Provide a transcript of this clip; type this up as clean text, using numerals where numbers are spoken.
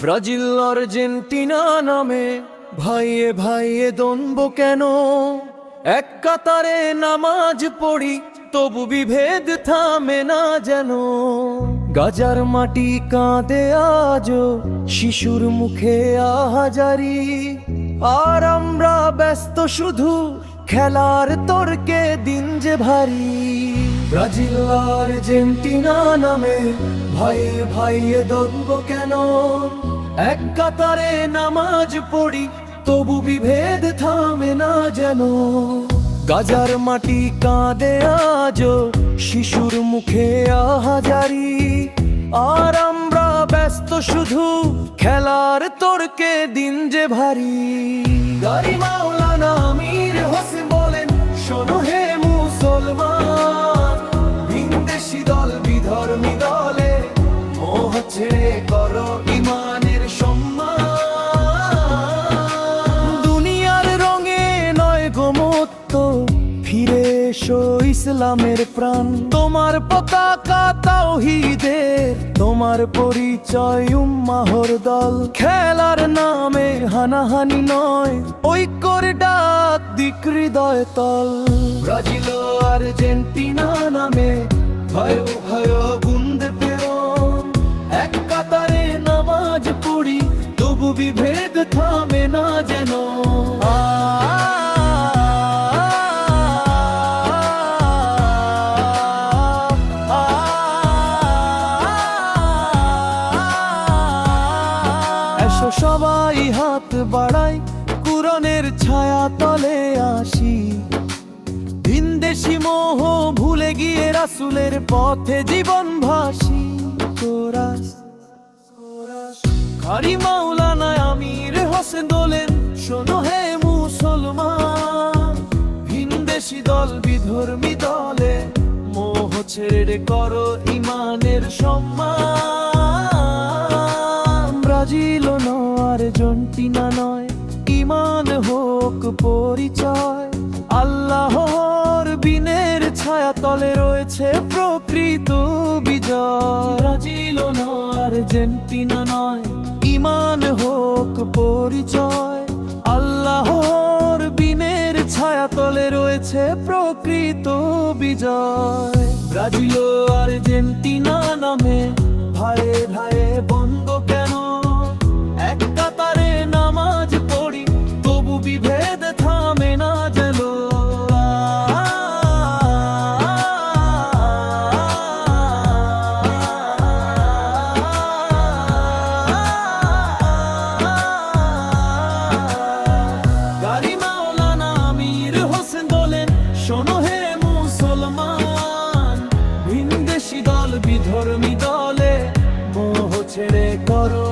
Brazil Argentina নামে ভাইয়ে ভাইয়ে দ্বন্দ্ব কেন? এক কাতারে নামাজ পড়ি তবু বিভেদ থামে না যেন। গাজার মাটি কাঁদে আজও শিশুর মুখে আহাজারি, আর আমরা ব্যস্ত শুধু খেলার তর্কে দিন যে ভারী। ব্রাজিল আর্জেন্টিনা নামে ভাইয়ে ভাইয়ে দ্বন্দ্ব কেন? এক কাতারে নামাজ পড়ি তবু বিভেদ থামে না যেন। গাজার মাটি কাঁদে আজও শিশুর মুখে আহাজারি, আর আমরা ব্যস্ত শুধু খেলার তর্কে দিন যে ভারী। গারি মাওলানা আমির হোসেন বলেন, শোনো হে মুসলমান, ভিনদেশি দল বিধর্মী দলে মোহ ছেড়ে করো ইমানের সম্মান। দুনিয়ার রঙে নয় গোমত্ত, ফিরে এসো ইসলামের প্রাণ। তোমার পতাকা তাওহীদের, তোমার পরিচয় উম্মাহর দল। খেলার নামে হানাহানি নয়, ঐক্যর ডাক দিক হৃদয় তল। ব্রাজিল আর্জেন্টিনা নামে ভয় ভয় বুন্দ প্রেরণ। এক কাতারে নামাজ পড়ি তবু বিভেদ থামে না যেন। এসো সবাই হাত বাড়াই, কুরআনের ছায়া তলে আসি। ভিনদেশি মোহ ভুলে গিয়ে রাসূলের পথে জীবন ভাসি। কোরাস গারি মাওলানা আমির হোসেন বলেন, শোনো হে মুসলমান, ভিনদেশি দল বিধর্মী দলে মোহ ছেড়ে করো ইমানের সম্মান। ব্রাজিল নয় আর্জেন্টিনা নয়, ইমান হোক পরিচয়। আল্লাহর বিনের ছায়া তলে রয়েছে প্রকৃত বিজয়। ব্রাজিল নয় আর্জেন্টিনা নয়, ইমান হোক পরিচয়। আল্লাহর বিনের ছায়া তলে রয়েছে প্রকৃত বিজয়। ব্রাজিল আর্জেন্টিনা নামে ভাইয়ে ভাইয়ে বন্ধ কেন? এক কাতারে নামাজ পড়ি তবু বিভেদ থামে না যেন। গারি মাওলানা আমির হোসেন বলেন, শোনো হে মুসলমান, ভিনদেশি দল বিধর্মী দলে মোহ ছেড়ে করো